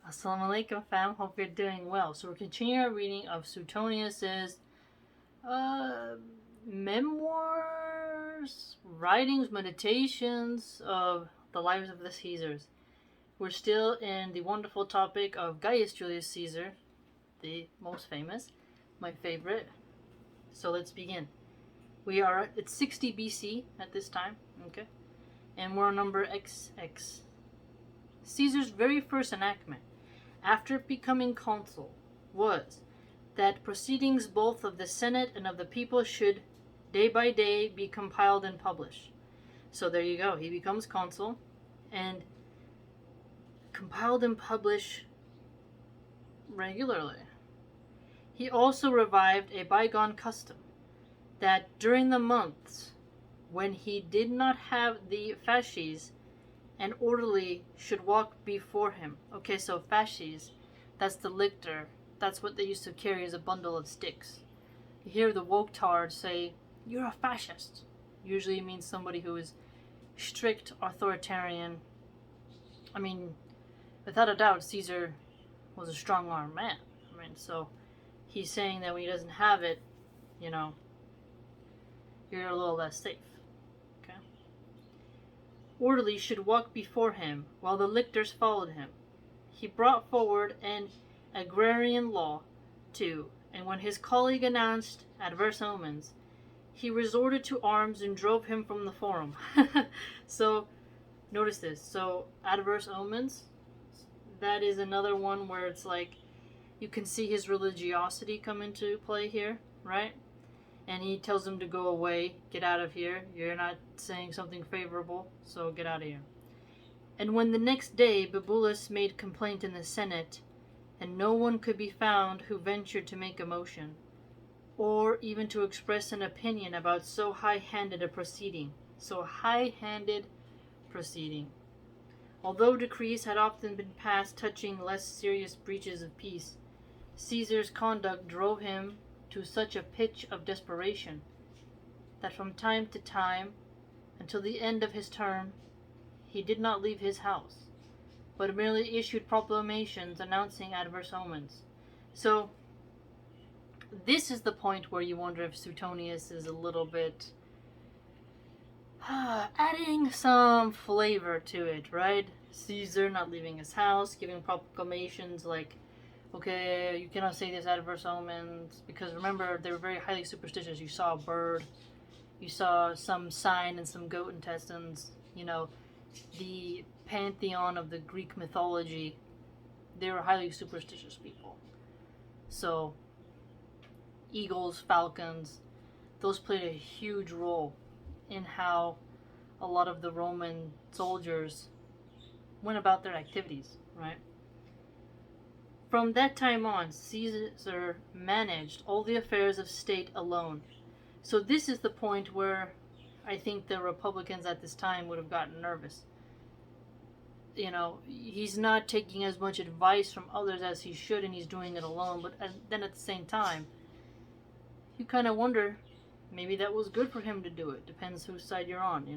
Assalamu alaikum, fam. Hope you're doing well. So we're continuing our reading of Suetonius's memoirs, writings, meditations of the lives of the Caesars. We're still in the wonderful topic of Gaius Julius Caesar, the most famous, my favorite. So let's begin. We are at 60 BC at this time, okay? And we're on number XX. Caesar's very first enactment, after becoming consul, was that proceedings both of the Senate and of the people should day by day be compiled and published. So there you go. He becomes consul and compiled and published regularly. He also revived a bygone custom that during the months when he did not have the fasces, an orderly should walk before him. Okay, so fasces, that's the lictor. That's what they used to carry as a bundle of sticks. You hear the woke-tards say, "You're a fascist." Usually it means somebody who is strict, authoritarian. I mean, without a doubt, Caesar was a strong-armed man. I mean, so he's saying that when he doesn't have it, you're a little less safe. Orderly should walk before him, while the lictors followed him. He brought forward an agrarian law, too, and when his colleague announced adverse omens, he resorted to arms and drove him from the forum. So, notice this. So, adverse omens, that is another one where it's like, you can see his religiosity come into play here, right? And he tells them to go away, get out of here. You're not saying something favorable, so get out of here. And when the next day Bibulus made complaint in the Senate, and no one could be found who ventured to make a motion, or even to express an opinion about so high-handed a proceeding. Although decrees had often been passed touching less serious breaches of peace, Caesar's conduct drove him to such a pitch of desperation that from time to time, until the end of his term, he did not leave his house, but merely issued proclamations announcing adverse omens. So, this is the point where you wonder if Suetonius is a little bit adding some flavor to it, right? Caesar not leaving his house, giving proclamations like, okay, you cannot say this adverse omens, because remember, they were very highly superstitious. You saw a bird, you saw some sign and some goat intestines, the pantheon of the Greek mythology. They were highly superstitious people. So, eagles, falcons, those played a huge role in how a lot of the Roman soldiers went about their activities, right? From that time on, Caesar managed all the affairs of state alone. So this is the point where I think the Republicans at this time would have gotten nervous. He's not taking as much advice from others as he should, and he's doing it alone. But then at the same time, you kind of wonder, maybe that was good for him to do it. Depends whose side you're on,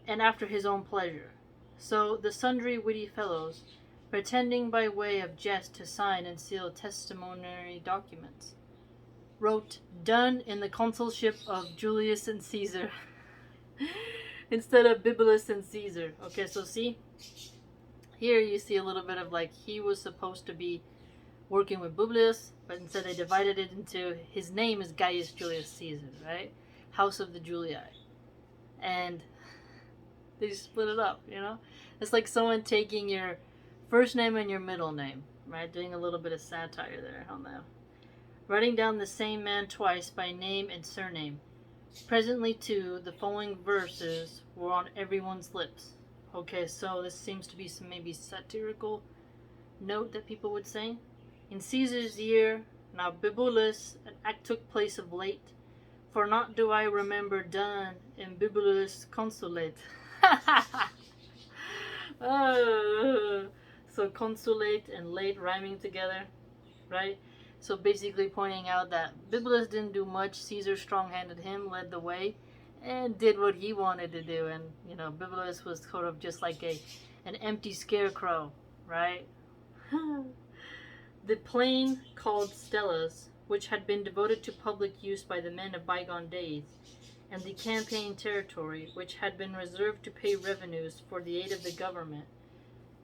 And after his own pleasure. So the sundry witty fellows, pretending by way of jest to sign and seal testimoniary documents, wrote, "Done in the consulship of Julius and Caesar," instead of Bibulus and Caesar. Okay, so see, here you see a little bit of like, he was supposed to be working with Bibulus, but instead they divided it into, his name is Gaius Julius Caesar, right? House of the Julii. And they split it up, It's like someone taking your first name and your middle name, right? Doing a little bit of satire there on that. Writing down the same man twice by name and surname. Presently, too, the following verses were on everyone's lips. Okay, so this seems to be some maybe satirical note that people would say. In Caesar's year, now Bibulus, an act took place of late, for not do I remember done in Bibulus consulate. So consulate and late rhyming together, right? So basically pointing out that Bibulus didn't do much. Caesar strong-handed him, led the way, and did what he wanted to do. And Bibulus was sort of just like an empty scarecrow, right? The plain called Stellas, which had been devoted to public use by the men of bygone days, and the campaign territory, which had been reserved to pay revenues for the aid of the government,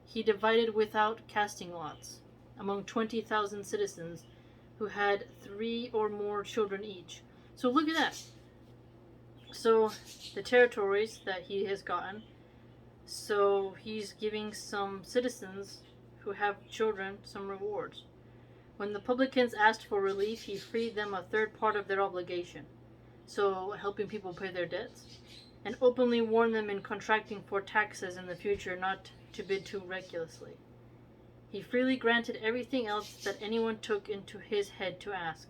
he divided without casting lots, among 20,000 citizens who had 3 or more children each. So look at that. So the territories that he has gotten, so he's giving some citizens who have children some rewards. When the publicans asked for relief, he freed them a third part of their obligation, so helping people pay their debts, and openly warned them in contracting for taxes in the future not to bid too recklessly. He freely granted everything else that anyone took into his head to ask.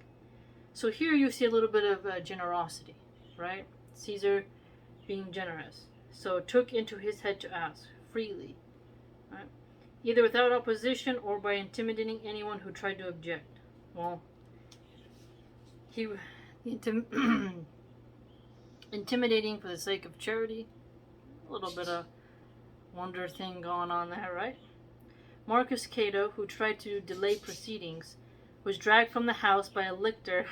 So here you see a little bit of generosity, right? Caesar being generous. So took into his head to ask, freely, right? Either without opposition or by intimidating anyone who tried to object. Well, he intimidating for the sake of charity. A little bit of wonder thing going on there, right? Marcus Cato, who tried to delay proceedings, was dragged from the house by a lictor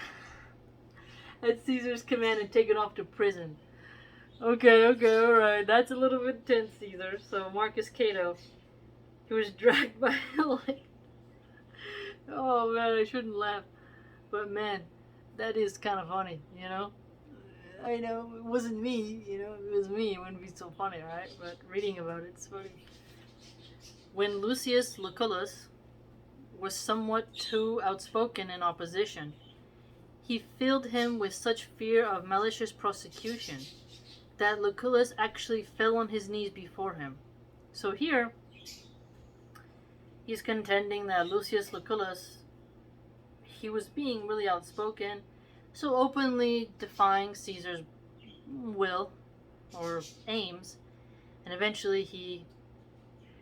at Caesar's command and taken off to prison. Okay, alright. That's a little bit tense, Caesar. So Marcus Cato, he was dragged by like, oh man, I shouldn't laugh, but man, that is kind of funny, you know. I know it wasn't me, you know. If it was me, it wouldn't be so funny, right? But reading about it's funny. When Lucius Lucullus was somewhat too outspoken in opposition, he filled him with such fear of malicious prosecution that Lucullus actually fell on his knees before him. So here, he's contending that Lucius Lucullus, he was being really outspoken, so openly defying Caesar's will or aims, and eventually he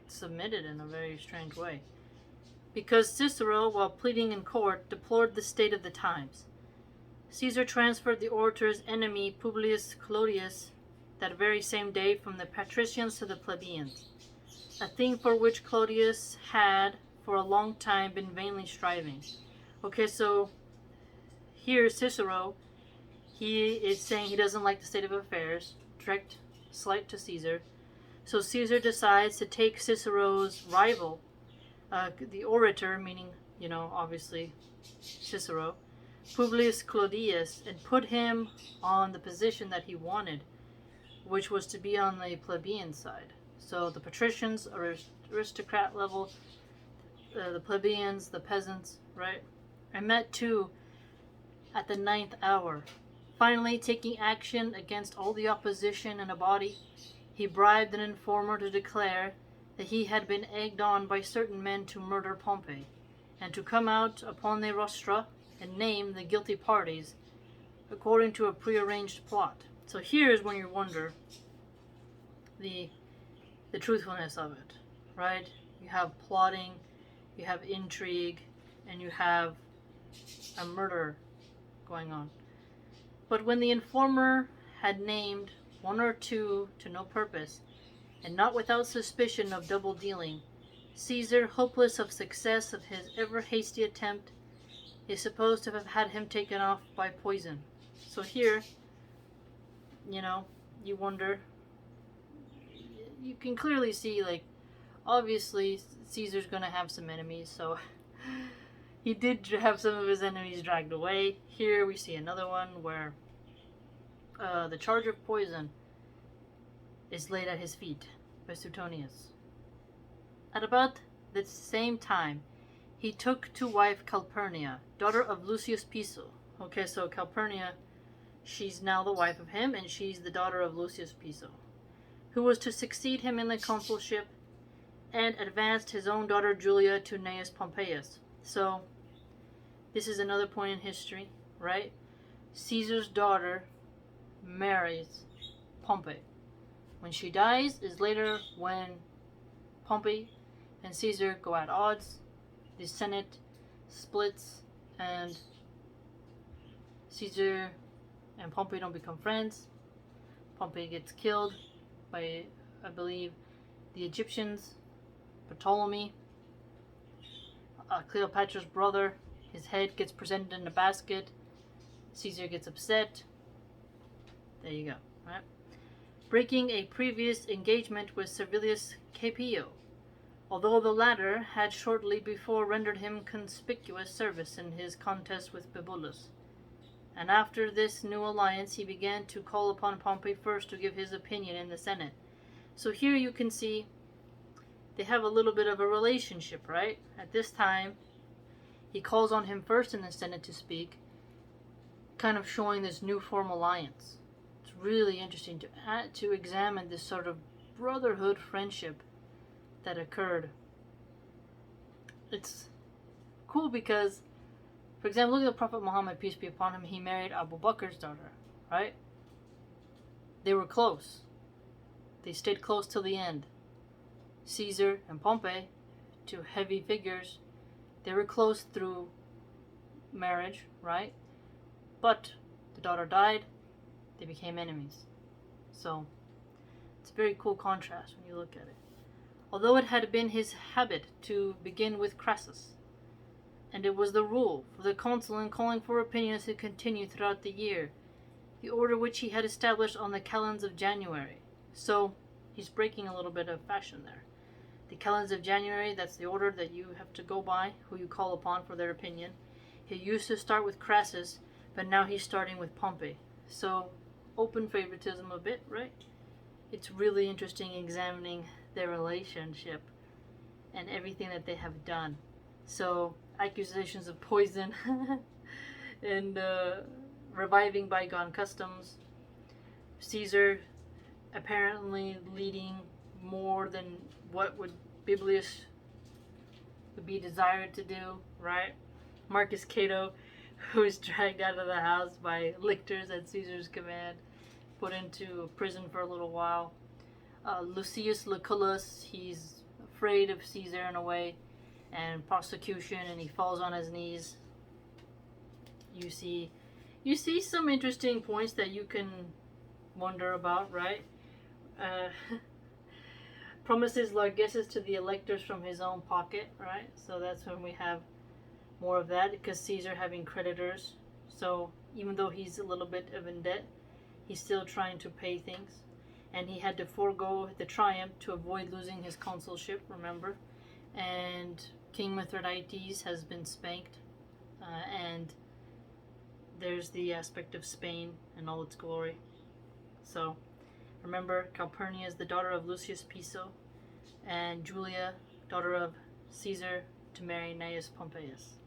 submitted in a very strange way. Because Cicero, while pleading in court, deplored the state of the times, Caesar transferred the orator's enemy Publius Clodius that very same day from the patricians to the plebeians, a thing for which Clodius had for a long time been vainly striving. Okay, so here Cicero, he is saying he doesn't like the state of affairs, direct slight to Caesar. So Caesar decides to take Cicero's rival, the orator, meaning, you know, obviously Cicero, Publius Clodius, and put him on the position that he wanted, which was to be on the plebeian side. So the patricians, aristocrat level, the plebeians, the peasants, right? I met too at the 9th hour. Finally, taking action against all the opposition in a body, he bribed an informer to declare that he had been egged on by certain men to murder Pompey, and to come out upon the rostra and name the guilty parties according to a prearranged plot. So here's when you wonder the truthfulness of it, right? You have plotting, you have intrigue, and you have a murder going on. But when the informer had named one or two to no purpose, and not without suspicion of double dealing, Caesar, hopeless of success of his ever hasty attempt, is supposed to have had him taken off by poison. So here, you know, you wonder, you can clearly see, like, obviously Caesar's gonna have some enemies, so he did have some of his enemies dragged away. Here we see another one where the charge of poison is laid at his feet by Suetonius. At about the same time, he took to wife Calpurnia, daughter of Lucius Piso. Okay, so Calpurnia, she's now the wife of him, and she's the daughter of Lucius Piso, who was to succeed him in the consulship, and advanced his own daughter Julia to Gnaeus Pompeius. So, this is another point in history, right? Caesar's daughter marries Pompey. When she dies is later when Pompey and Caesar go at odds. The Senate splits, and Caesar and Pompey don't become friends. Pompey gets killed by, I believe, the Egyptians, Ptolemy. Cleopatra's brother, his head gets presented in a basket. Caesar gets upset. There you go. Right? Breaking a previous engagement with Servilius Caepio, although the latter had shortly before rendered him conspicuous service in his contest with Bibulus. And after this new alliance, he began to call upon Pompey first to give his opinion in the Senate. So here you can see they have a little bit of a relationship, right? At this time, he calls on him first in the Senate to speak, kind of showing this new form alliance. It's really interesting to examine this sort of brotherhood friendship that occurred. It's cool because, for example, look at the Prophet Muhammad, peace be upon him. He married Abu Bakr's daughter, right? They were close. They stayed close till the end. Caesar and Pompey, two heavy figures, they were close through marriage, right? But the daughter died, they became enemies. So it's a very cool contrast when you look at it. Although it had been his habit to begin with Crassus, and it was the rule for the consul in calling for opinions to continue throughout the year, the order which he had established on the calends of January. So he's breaking a little bit of fashion there. The calends of January, that's the order that you have to go by, who you call upon for their opinion. He used to start with Crassus, but now he's starting with Pompey. So open favoritism a bit, right? It's really interesting examining their relationship and everything that they have done. So accusations of poison and reviving bygone customs. Caesar apparently leading more than what would Biblius would be desired to do, right? Marcus Cato, who was dragged out of the house by lictors at Caesar's command, put into prison for a little while. Lucius Lucullus, he's afraid of Caesar in a way, and prosecution, and he falls on his knees. You see some interesting points that you can wonder about, right? Promises largesses to the electors from his own pocket, right? So that's when we have more of that, because Caesar having creditors. So even though he's a little bit of in debt, he's still trying to pay things. And he had to forego the triumph to avoid losing his consulship, remember? And King Mithridates has been spanked. And there's the aspect of Spain and all its glory. So remember, Calpurnia is the daughter of Lucius Piso, and Julia, daughter of Caesar, to marry Gnaeus Pompeius.